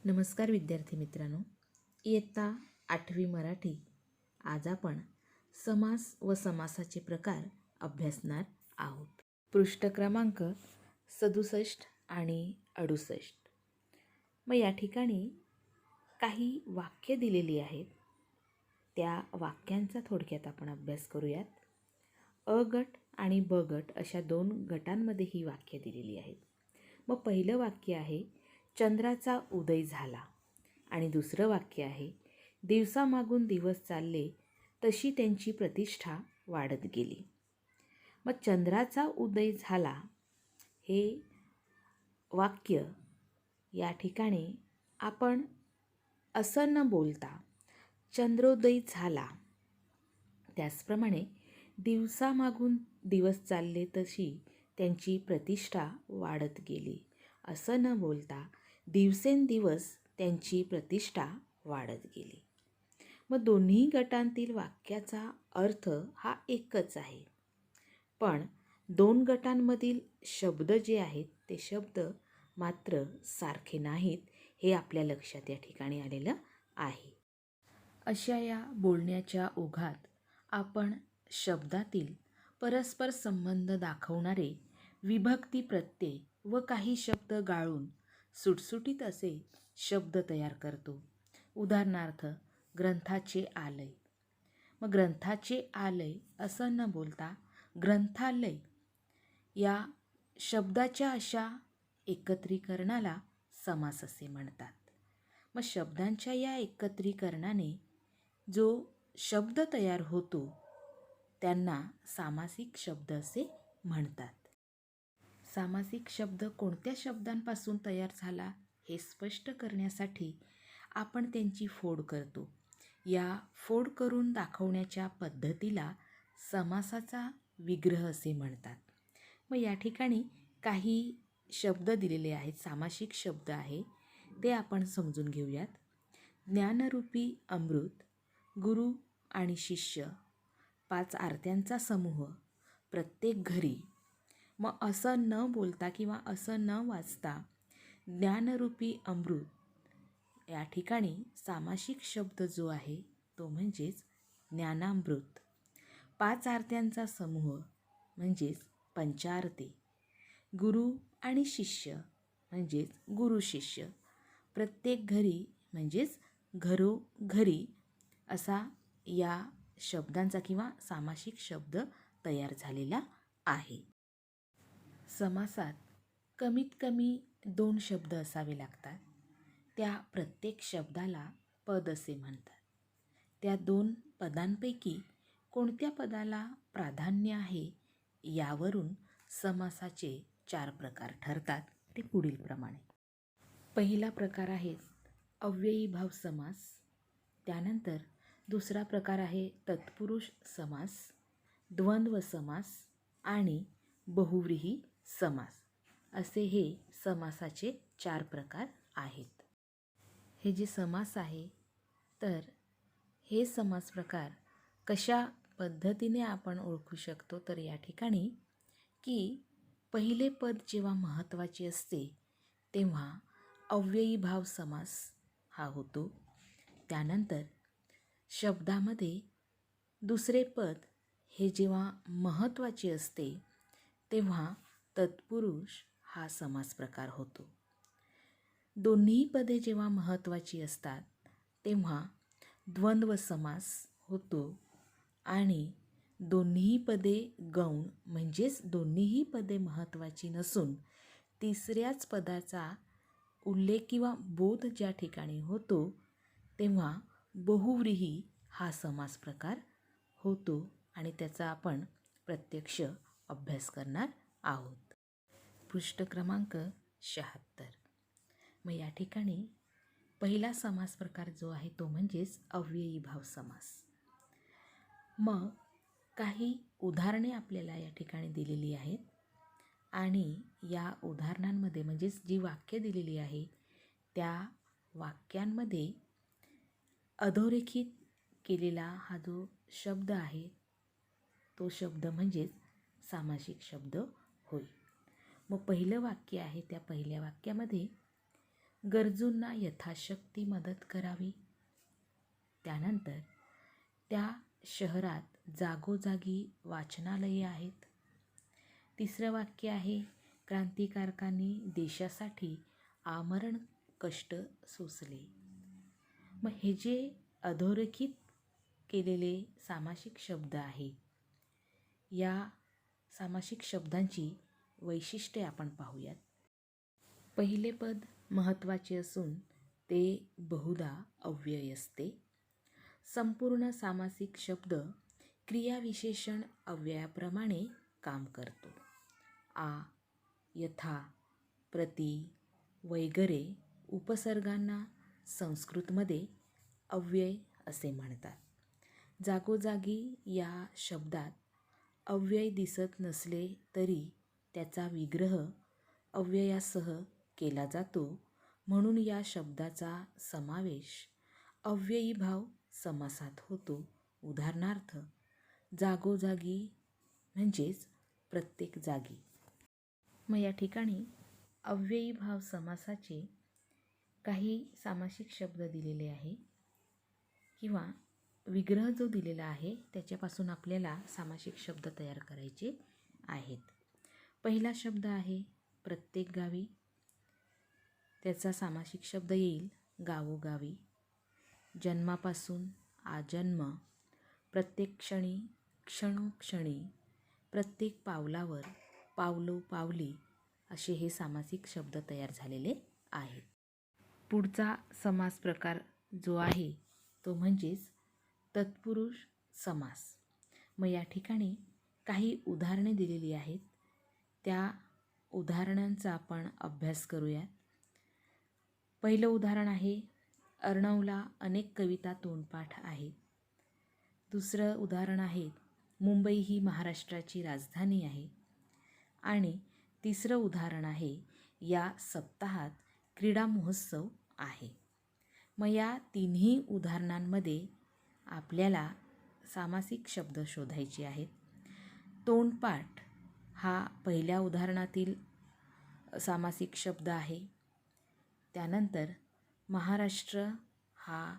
नमस्कार विद्यार्थी मित्रांनो, इयत्ता 8वी मराठी. आज आपण समास व समासाचे प्रकार अभ्यासणार आहोत. पृष्ठ क्रमांक 67 आणि 68. मग या ठिकाणी काही वाक्य दिलेली आहेत. त्या वाक्यांचा थोडक्यात आपण अभ्यास करूयात. अ गट आणि ब गट अशा 2 गटांमध्ये ही वाक्य दिलेली आहेत. मग पहिलं वाक्य आहे चंद्राचा उदय झाला आणि दुसरं वाक्य आहे दिवसामागून दिवस चालले तशी त्यांची प्रतिष्ठा वाढत गेली. मग चंद्राचा उदय झाला हे वाक्य या ठिकाणी आपण असं न बोलता चंद्रोदय झाला, त्याचप्रमाणे दिवसामागून दिवस चालले तशी त्यांची प्रतिष्ठा वाढत गेली असं न बोलता दिवसेंदिवस त्यांची प्रतिष्ठा वाढत गेली. मग दोन्ही गटांतील वाक्याचा अर्थ हा एकच आहे, पण 2 गटांमधील शब्द जे आहेत ते शब्द मात्र सारखे नाहीत हे आपल्या लक्षात या ठिकाणी आलेलं आहे. अशा या बोलण्याच्या ओघात आपण शब्दातील परस्पर संबंध दाखवणारे विभक्ती प्रत्यय व काही शब्द गाळून सुटसुटीत असे शब्द तयार करतो. उदाहरणार्थ ग्रंथाचे आलय. मग ग्रंथाचे आलय असं न बोलता ग्रंथालय या शब्दाच्या अशा एकत्रीकरणाला समास असे म्हणतात. मग शब्दांच्या या एकत्रीकरणाने जो शब्द तयार होतो त्यांना सामासिक शब्द असे म्हणतात. सामासिक शब्द कोणत्या शब्दांपासून तयार झाला हे स्पष्ट करण्यासाठी आपण त्यांची फोड करतो. या फोड करून दाखवण्याच्या पद्धतीला समासाचा विग्रह असे म्हणतात. मग या ठिकाणी काही शब्द दिलेले आहेत, सामासिक शब्द आहे, ते आपण समजून घेऊयात. ज्ञानरूपी अमृत, गुरु आणि शिष्य, 5 आरत्यांचा समूह, प्रत्येक घरी. मग असं न बोलता किंवा असं न वाचता ज्ञानरूपी अमृत या ठिकाणी सामासिक शब्द जो आहे तो म्हणजेच ज्ञानामृत. 5 आरत्यांचा समूह म्हणजेच पंचारते. गुरु आणि शिष्य म्हणजेच गुरुशिष्य. प्रत्येक घरी म्हणजेच घरोघरी असा या शब्दांचा किंवा सामासिक शब्द तयार झालेला आहे. समासात कमीत कमी 2 शब्द असावे लागतात. त्या प्रत्येक शब्दाला पद असे म्हणतात. त्या 2 पदांपैकी कोणत्या पदाला प्राधान्य आहे यावरून समासाचे 4 प्रकार ठरतात. ते पुढील प्रमाणे. पहिला प्रकार आहे अव्ययीभाव समास. त्यानंतर दुसरा प्रकार आहे तत्पुरुष समास, द्वंद्व समास आणि बहुव्रीही समास. असे हे समासाचे 4 प्रकार आहेत. हे जे समास आहे तर हे समास प्रकार कशा पद्धतीने आपण ओळखू शकतो तर या ठिकाणी की पहिले पद जेव्हा महत्त्वाचे असते तेव्हा अव्ययीभाव समास हा होतो. त्यानंतर शब्दामध्ये दुसरे पद हे जेव्हा महत्त्वाचे असते तेव्हा तत्पुरुष हा समास प्रकार होतो. दोन्ही पदे जेव्हा महत्त्वाची असतात तेव्हा द्वंद्व समास होतो आणि दोन्ही पदे गौण म्हणजेच दोन्हीही पदे महत्त्वाची नसून तिसऱ्याच पदाचा उल्लेख किंवा बोध ज्या ठिकाणी होतो तेव्हा बहुव्रीही हा समास प्रकार होतो आणि त्याचा आपण प्रत्यक्ष अभ्यास करणार आहोत. पृष्ठ क्रमांक 76. मग या ठिकाणी पहिला समास प्रकार जो आहे तो म्हणजेच अव्ययीभाव समास. मग काही उदाहरणे आपल्याला या ठिकाणी दिलेली आहेत आणि या उदाहरणांमध्ये म्हणजेच जी वाक्य दिलेली आहे त्या वाक्यांमध्ये अधोरेखित केलेला हा जो शब्द आहे तो शब्द म्हणजेच सामासिक शब्द होय. मग पहिलं वाक्य आहे त्या पहिल्या वाक्यामध्ये गरजूंना यथाशक्ती मदत करावी. त्यानंतर त्या शहरात जागोजागी वाचनालये आहेत. तिसरं वाक्य आहे, क्रांतिकारकांनी देशासाठी आमरण कष्ट सोसले. मग हे जे अधोरेखित केलेले सामासिक शब्द आहे, या सामासिक शब्दांची वैशिष्ट्ये आपण पाहूयात. पहिले पद महत्त्वाचे असून ते बहुधा अव्यय असते. संपूर्ण सामासिक शब्द क्रियाविशेषण अव्ययाप्रमाणे काम करतो. आ, यथा, प्रति, वगैरे उपसर्गांना संस्कृतमध्ये अव्यय असे म्हणतात. जागोजागी या शब्दात अव्यय दिसत नसले तरी त्याचा विग्रह अव्ययासह केला जातो, म्हणून या शब्दाचा समावेश अव्ययी भाव समासात होतो. उदाहरणार्थ, जागोजागी म्हणजेच प्रत्येक जागी. मग या ठिकाणी अव्ययी भाव समासाचे काही सामासिक शब्द दिलेले आहे किंवा विग्रह जो दिलेला आहे त्याच्यापासून आपल्याला सामासिक शब्द तयार करायचे आहेत. पहिला शब्द आहे प्रत्येक गावी. त्याचा सामासिक शब्द येईल गावोगावी. जन्मापासून आजन्म, प्रत्येक क्षणी, क्षणोक्षणी, प्रत्येक पावलावर, पावलोपावली असे हे सामासिक शब्द तयार झालेले आहेत. पुढचा समास प्रकार जो आहे तो म्हणजेच तत्पुरुष समास. मग या ठिकाणी काही उदाहरणे दिलेली आहेत. त्या उदाहरणांचा आपण अभ्यास करूयात. पहिलं उदाहरण आहे, अर्णवला अनेक कविता तोंडपाठ आहेत. दुसरं उदाहरण आहे, मुंबई ही महाराष्ट्राची राजधानी आहे. आणि तिसरं उदाहरण आहे, या सप्ताहात क्रीडा महोत्सव आहे. मग या तिन्ही उदाहरणांमध्ये आपल्याला सामासिक शब्द शोधायचे आहेत. तोंडपाठ हा पहिल्या उदाहरणातील सामासिक शब्द आहे. त्यानंतर महाराष्ट्र हा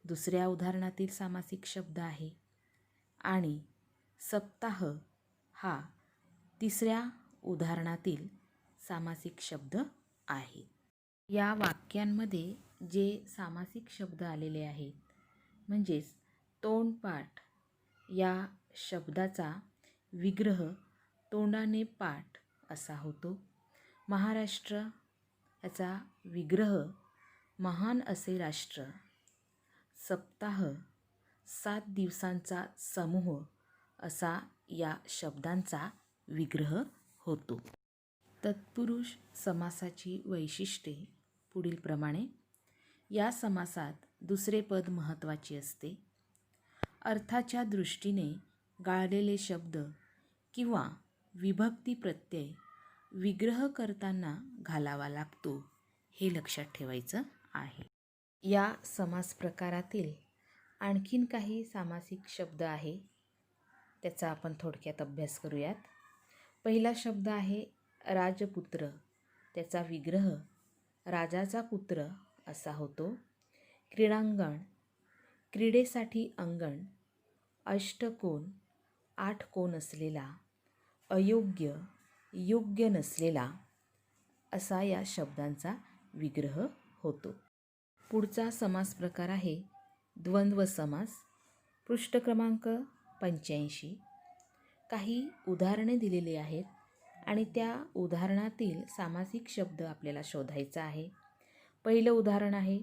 दुसऱ्या उदाहरणातील सामासिक शब्द आहे आणि सप्ताह हा तिसऱ्या उदाहरणातील सामासिक शब्द आहे. या वाक्यांमध्ये जे सामासिक शब्द आलेले आहेत म्हणजेच तोंडपाठ या शब्दाचा विग्रह तोंडाने पाठ असा होतो. महाराष्ट्र याचा विग्रह महान असे राष्ट्र. सप्ताह 7 दिवसांचा समूह असा या शब्दांचा विग्रह होतो. तत्पुरुष समासाची वैशिष्ट्ये पुढीलप्रमाणे. या समासात दुसरे पद महत्त्वाचे असते. अर्थाच्या दृष्टीने गाळलेले शब्द किंवा विभक्ती प्रत्यय विग्रह करताना घालावा लागतो, हे लक्षात ठेवायचं आहे. या समास प्रकारातील आणखीन काही सामासिक शब्द आहे, त्याचा आपण थोडक्यात अभ्यास करूयात. पहिला शब्द आहे राजपुत्र. त्याचा विग्रह राजाचा पुत्र असा होतो. क्रीडांगण, क्रीडेसाठी अंगण. अष्टकोन, 8 कोन असलेला. अयोग्य, योग्य नसलेला असा या शब्दांचा विग्रह होतो. पुढचा समास प्रकार आहे द्वंद्व समास. पृष्ठ क्रमांक 85. काही उदाहरणे दिलेली आहेत आणि त्या उदाहरणातील सामासिक शब्द आपल्याला शोधायचा आहे. पहिलं उदाहरण आहे,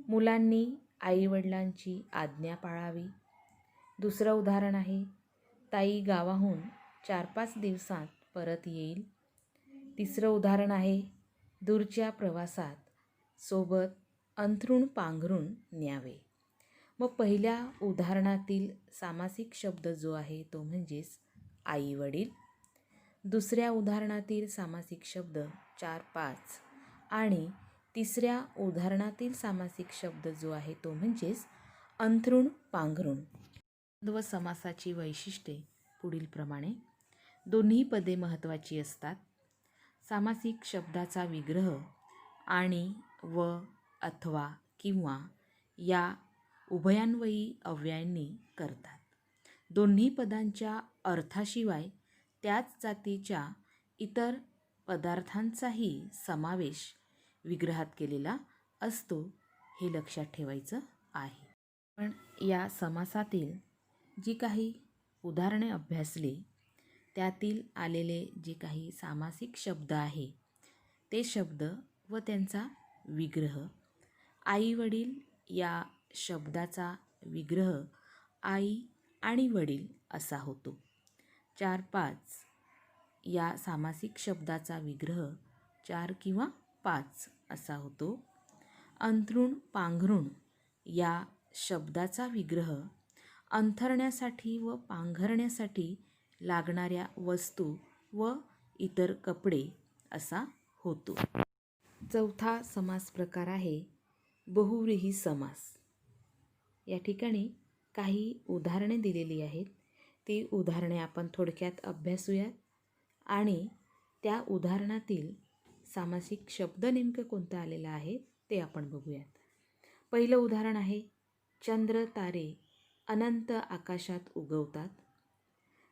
मुलांनी आईवडिलांची आज्ञा पाळावी. दुसरं उदाहरण आहे, ताई गावाहून 4-5 दिवसात परत येईल. तिसरं उदाहरण आहे, दूरच्या प्रवासात सोबत अंथरूण पांघरून न्यावे. मग पहिल्या उदाहरणातील सामासिक शब्द जो आहे तो म्हणजेच आई-वडील. दुसऱ्या उदाहरणातील सामासिक शब्द 4-5 आणि तिसऱ्या उदाहरणातील सामासिक शब्द जो आहे तो म्हणजेच अंथरूण पांघरून. द्वंद्व समासाची वैशिष्ट्ये पुढीलप्रमाणे. दोन्ही पदे महत्त्वाची असतात. सामासिक शब्दाचा विग्रह आणि व अथवा किंवा या उभयान्वयी अव्ययांनी करतात. दोन्ही पदांच्या अर्थाशिवाय त्याच जातीच्या इतर पदार्थांचाही समावेश विग्रहात केलेला असतो हे लक्षात ठेवायचं आहे. पण या समासातील जी काही उदाहरणे अभ्यासली त्यातील आलेले जे काही सामासिक शब्द आहे ते शब्द व त्यांचा विग्रह. आई वडील या शब्दाचा विग्रह आई आणि वडील असा होतो. 4-5 या सामासिक शब्दाचा विग्रह 4 किंवा 5 असा होतो. अंथरूण पांघरूण या शब्दाचा विग्रह अंथरण्यासाठी व पांघरण्यासाठी लागणाऱ्या वस्तू व इतर कपडे असा होतो. चौथा समास प्रकार आहे बहुव्रीही समास. या ठिकाणी काही उदाहरणे दिलेली आहेत. ती उदाहरणे आपण थोडक्यात अभ्यासूयात आणि त्या उदाहरणातील सामासिक शब्द नेमकं कोणतं आलेलं आहे ते आपण बघूयात. पहिलं उदाहरण आहे चंद्र तारे अनंत आकाशात उगवतात.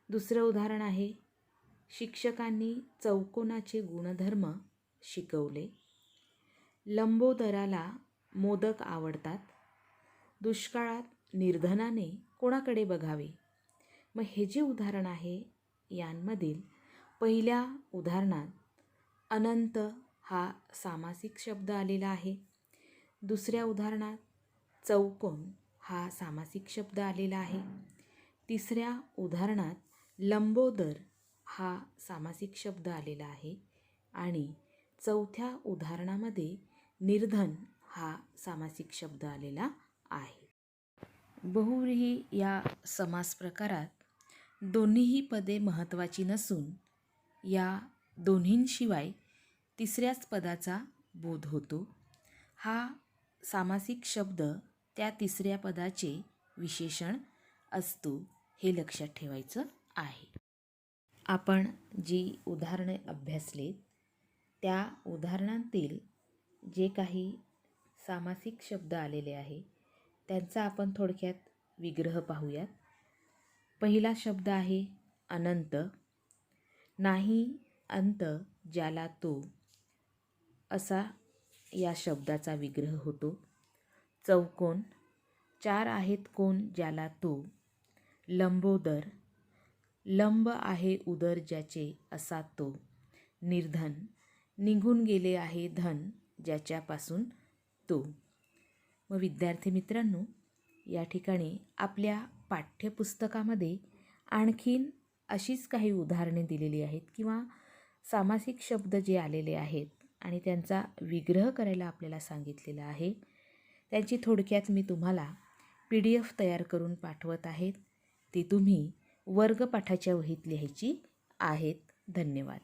दुसरं उदाहरण आहे शिक्षकांनी चौकोनाचे गुणधर्म शिकवले. लंबोदराला मोदक आवडतात. दुष्काळात निर्धनाने कोणाकडे बघावे. मग हे जे उदाहरण आहे यांमधील पहिल्या उदाहरणात अनंत हा सामासिक शब्द आलेला आहे. दुसऱ्या उदाहरणात चौकोन हा सामासिक शब्द आलेला आहे. तिसऱ्या उदाहरणात लंबोदर हा सामासिक शब्द आलेला आहे आणि चौथ्या उदाहरणामध्ये निर्धन हा सामासिक शब्द आलेला आहे. बहुव्रीही या समास प्रकारात दोन्हीही पदे महत्त्वाची नसून या दोन्हींशिवाय तिसऱ्याच पदाचा बोध होतो. हा सामासिक शब्द त्या तिसऱ्या पदाचे विशेषण असतो हे लक्षात ठेवायचं आहे. आपण जी उदाहरणे अभ्यासलीत त्या उदाहरणांतील जे काही सामासिक शब्द आलेले आहे त्यांचा आपण थोडक्यात विग्रह पाहूयात. पहिला शब्द आहे अनंत. नाही अंत ज्याला तो असा या शब्दाचा विग्रह होतो. चौकोन. 4 आहेत कोण ज्याला तो. लंबोदर. लंब आहे उदर ज्याचे असा तो. निर्धन. निघून गेले आहे धन ज्याच्यापासून तो. मग विद्यार्थी मित्रांनो, या ठिकाणी आपल्या पाठ्यपुस्तकामध्ये आणखीन अशीच काही उदाहरणे दिलेली आहेत किंवा सामासिक शब्द जे आलेले आहेत आणि त्यांचा विग्रह करायला आपल्याला सांगितलेला आहे. त्यांची थोडक्यात मी तुम्हाला PDF तयार करून पाठवत आहेत. ती तुम्ही वर्गपाठाच्या वहीत लिहायची आहेत. धन्यवाद.